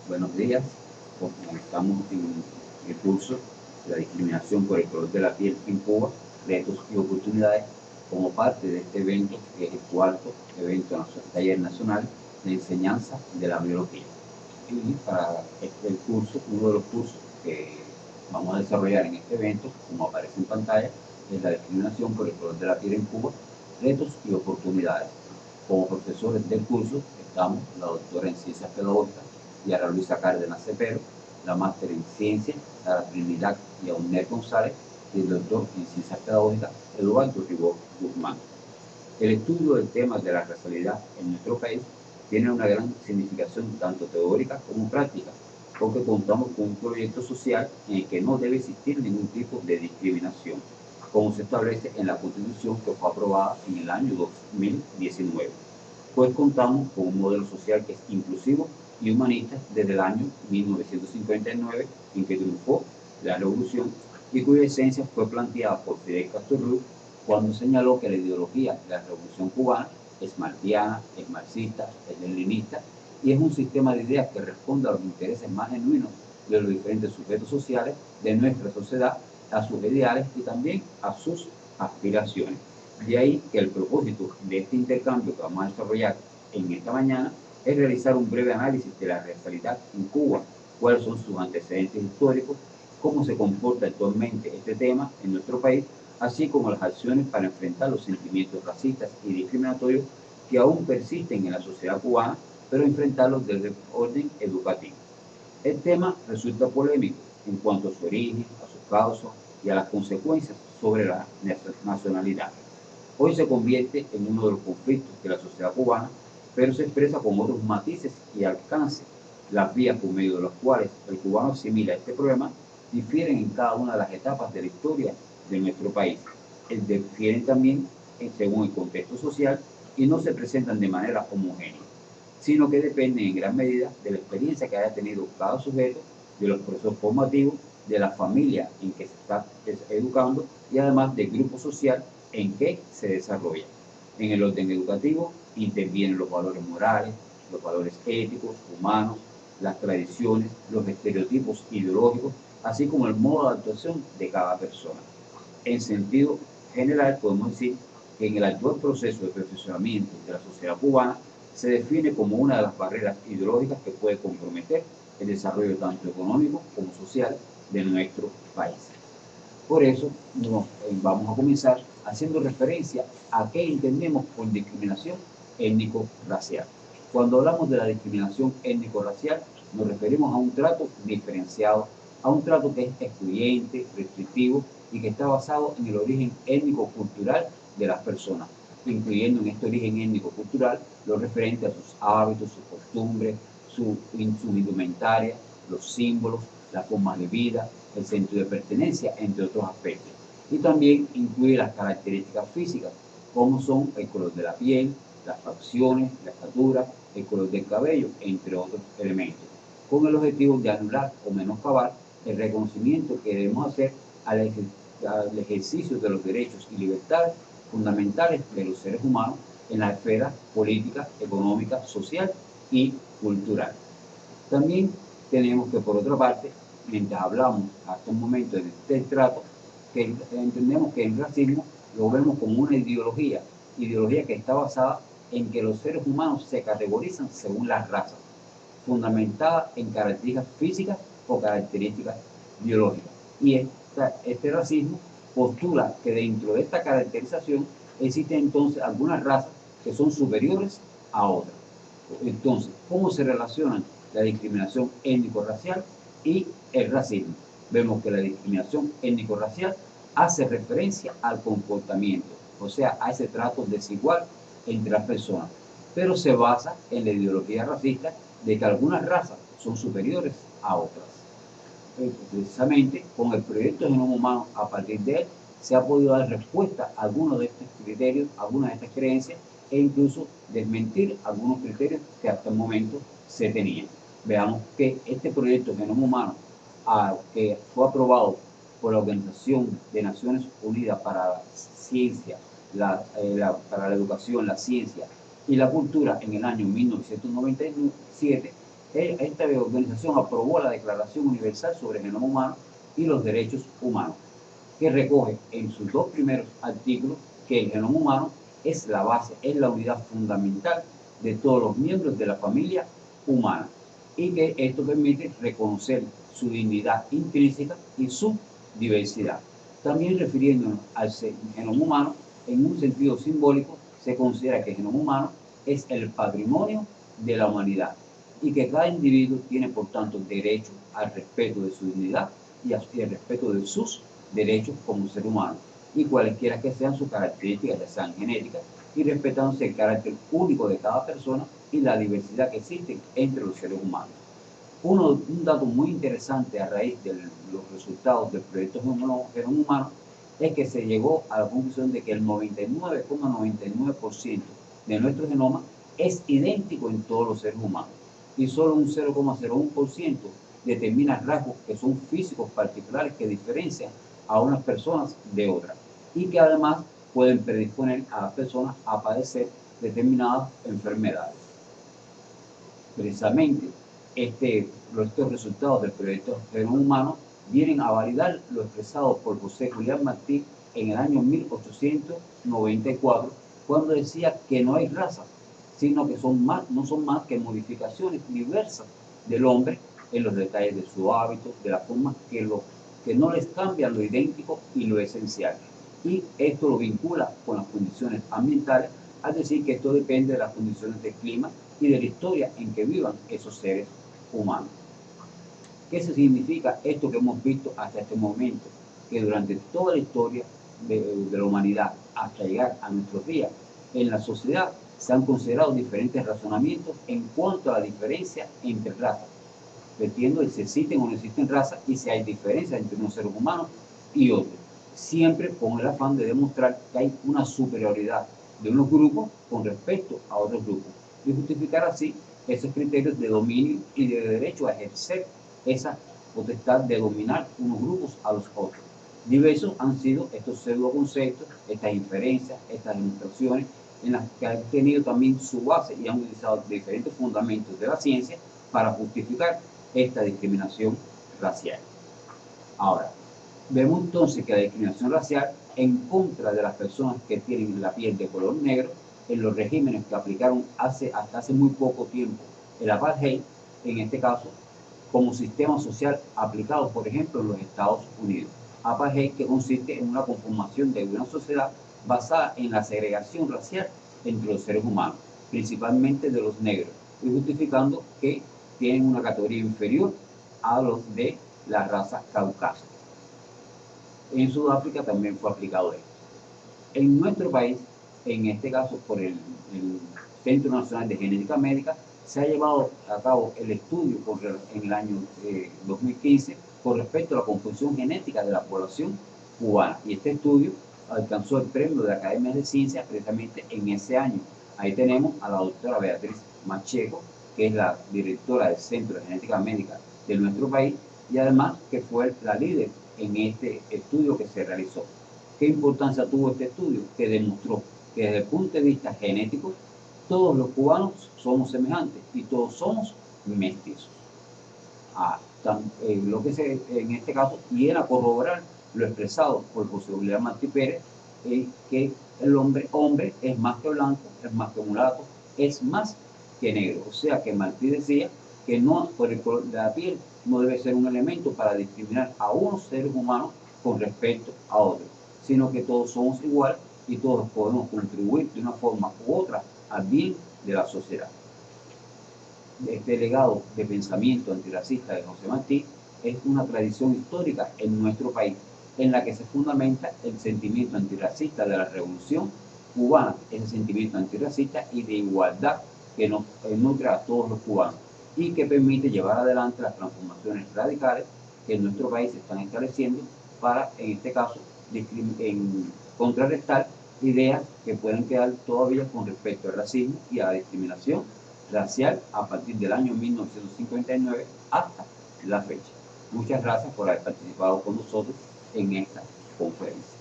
Buenos días. Como estamos en el curso de la discriminación por el color de la piel en Cuba, retos y oportunidades, como parte de este evento, que es el cuarto evento taller nacional de enseñanza de la biología. Y para este curso, uno de los cursos que vamos a desarrollar en este evento, como aparece en pantalla, es la discriminación por el color de la piel en Cuba, retos y oportunidades. Como profesores del curso estamos la doctora en Ciencias Pedagógicas, Yara Luisa Cárdenas Cepero, la máster en Ciencias, Sara Trinidad y Aunel González, y el doctor en Ciencias Pedagógicas, Eduardo Ribó Guzmán. El estudio del tema de la racialidad en nuestro país tiene una gran significación tanto teórica como práctica, porque contamos con un proyecto social en el que no debe existir ningún tipo de discriminación, como se establece en la Constitución que fue aprobada en el año 2019. Pues contamos con un modelo social que es inclusivo y humanista desde el año 1959, en que triunfó la revolución y cuya esencia fue planteada por Fidel Castro Ruz cuando señaló que la ideología de la revolución cubana es marxiana, es marxista, es leninista y es un sistema de ideas que responde a los intereses más genuinos de los diferentes sujetos sociales de nuestra sociedad, a sus ideales y también a sus aspiraciones. De ahí que el propósito de este intercambio que vamos a desarrollar en esta mañana es realizar un breve análisis de la racialidad en Cuba, cuáles son sus antecedentes históricos, cómo se comporta actualmente este tema en nuestro país, así como las acciones para enfrentar los sentimientos racistas y discriminatorios que aún persisten en la sociedad cubana, pero enfrentarlos desde el orden educativo. El tema resulta polémico en cuanto a su origen, a sus causas y a las consecuencias sobre la nacionalidad. Hoy se convierte en uno de los conflictos de la sociedad cubana, pero se expresa con otros matices y alcance. Las vías por medio de las cuales el cubano asimila este problema difieren en cada una de las etapas de la historia de nuestro país. Difieren también según el contexto social y no se presentan de manera homogénea, sino que dependen en gran medida de la experiencia que haya tenido cada sujeto, de los procesos formativos, de la familia en que se está educando y además del grupo social en que se desarrolla. En el orden educativo intervienen los valores morales, los valores éticos, humanos, las tradiciones, los estereotipos ideológicos, así como el modo de actuación de cada persona. En sentido general, podemos decir que en el actual proceso de perfeccionamiento de la sociedad cubana se define como una de las barreras ideológicas que puede comprometer el desarrollo tanto económico como social de nuestro país. Por eso vamos a comenzar haciendo referencia a qué entendemos por discriminación étnico-racial. Cuando hablamos de la discriminación étnico-racial, nos referimos a un trato diferenciado, a un trato que es excluyente, restrictivo y que está basado en el origen étnico-cultural de las personas, incluyendo en este origen étnico-cultural lo referente a sus hábitos, sus costumbres, su indumentaria, los símbolos, las formas de vida, el sentido de pertenencia, entre otros aspectos. Y también incluye las características físicas, como son el color de la piel, las facciones, la estatura, el color del cabello, entre otros elementos, con el objetivo de anular o menoscabar el reconocimiento que debemos hacer al ejercicio de los derechos y libertades fundamentales de los seres humanos en la esfera política, económica, social y cultural. También tenemos que, por otra parte, mientras hablamos hasta un momento de este trato, que entendemos que el racismo lo vemos como una ideología que está basada en que los seres humanos se categorizan según las razas, fundamentada en características físicas o características biológicas. Y este racismo postula que dentro de esta caracterización existen entonces algunas razas que son superiores a otras. Entonces, ¿cómo se relacionan la discriminación étnico-racial y el racismo? Vemos que la discriminación étnico-racial hace referencia al comportamiento, o sea, a ese trato desigual entre las personas, pero se basa en la ideología racista de que algunas razas son superiores a otras. Precisamente con el proyecto Genoma Humano, a partir de él, se ha podido dar respuesta a algunos de estos criterios, a algunas de estas creencias, e incluso desmentir algunos criterios que hasta el momento se tenían. Veamos que este proyecto Genoma Humano, que fue aprobado por la Organización de Naciones Unidas para la Ciencia, para la Educación, la Ciencia y la Cultura en el año 1997, esta organización aprobó la Declaración Universal sobre el Genoma Humano y los Derechos Humanos, que recoge en sus dos primeros artículos que el genoma humano es la base, es la unidad fundamental de todos los miembros de la familia humana, y que esto permite reconocer su dignidad intrínseca y su diversidad. También refiriéndonos al genoma humano, en un sentido simbólico, se considera que el genoma humano es el patrimonio de la humanidad y que cada individuo tiene, por tanto, derecho al respeto de su dignidad y al respeto de sus derechos como ser humano, y cualesquiera que sean sus características, ya sean genéticas, y respetándose el carácter único de cada persona y la diversidad que existe entre los seres humanos. Un dato muy interesante a raíz de los resultados del proyecto Genoma Humano es que se llegó a la conclusión de que el 99,99% de nuestro genoma es idéntico en todos los seres humanos y solo un 0,01% determina rasgos que son físicos particulares que diferencian a unas personas de otras y que además pueden predisponer a las personas a padecer determinadas enfermedades. Precisamente, estos resultados del proyecto Genoma Humano vienen a validar lo expresado por José Julián Martí en el año 1894, cuando decía que no hay razas, sino que no son más que modificaciones diversas del hombre en los detalles de su hábito, de la forma que no les cambian lo idéntico y lo esencial. Y esto lo vincula con las condiciones ambientales, al decir que esto depende de las condiciones del clima y de la historia en que vivan esos seres humanos. ¿Qué significa esto que hemos visto hasta este momento? Que durante toda la historia de la humanidad, hasta llegar a nuestros días, en la sociedad se han considerado diferentes razonamientos en cuanto a la diferencia entre razas, vertiendo si existen o no existen razas y si hay diferencias entre unos seres humanos y otros, siempre con el afán de demostrar que hay una superioridad de unos grupos con respecto a otros grupos y justificar así esos criterios de dominio y de derecho a ejercer esa potestad de dominar unos grupos a los otros. Diversos han sido estos pseudoconceptos, estas inferencias, estas demostraciones, en las que han tenido también su base y han utilizado diferentes fundamentos de la ciencia para justificar esta discriminación racial. Ahora, vemos entonces que la discriminación racial en contra de las personas que tienen la piel de color negro, en los regímenes que aplicaron hasta hace muy poco tiempo el apartheid, en este caso, como sistema social aplicado, por ejemplo, en los Estados Unidos. Apartheid, que consiste en una conformación de una sociedad basada en la segregación racial entre los seres humanos, principalmente de los negros, y justificando que tienen una categoría inferior a los de la raza caucásica. En Sudáfrica también fue aplicado esto. En nuestro país, en este caso por el Centro Nacional de Genética Médica, se ha llevado a cabo el estudio en el año 2015 con respecto a la composición genética de la población cubana. Y este estudio alcanzó el premio de la Academia de Ciencias precisamente en ese año. Ahí tenemos a la doctora Beatriz Macheco, que es la directora del Centro de Genética Médica de nuestro país y además que fue la líder en este estudio que se realizó. ¿Qué importancia tuvo este estudio? Que demostró que desde el punto de vista genético todos los cubanos somos semejantes y todos somos mestizos. Lo que en este caso viene a corroborar lo expresado por José Julián Martí Pérez, que el hombre es más que blanco, es más que mulato, es más que negro. O sea que Martí decía que no, por el color de la piel no debe ser un elemento para discriminar a unos seres humanos con respecto a otros, sino que todos somos iguales y todos podemos contribuir de una forma u otra al bien de la sociedad. Este legado de pensamiento antirracista de José Martí es una tradición histórica en nuestro país, en la que se fundamenta el sentimiento antirracista de la Revolución Cubana, ese sentimiento antirracista y de igualdad que nos nutre a todos los cubanos y que permite llevar adelante las transformaciones radicales que en nuestro país se están estableciendo para, en este caso, contrarrestar ideas que pueden quedar todavía con respecto al racismo y a la discriminación racial a partir del año 1959 hasta la fecha. Muchas gracias por haber participado con nosotros en esta conferencia.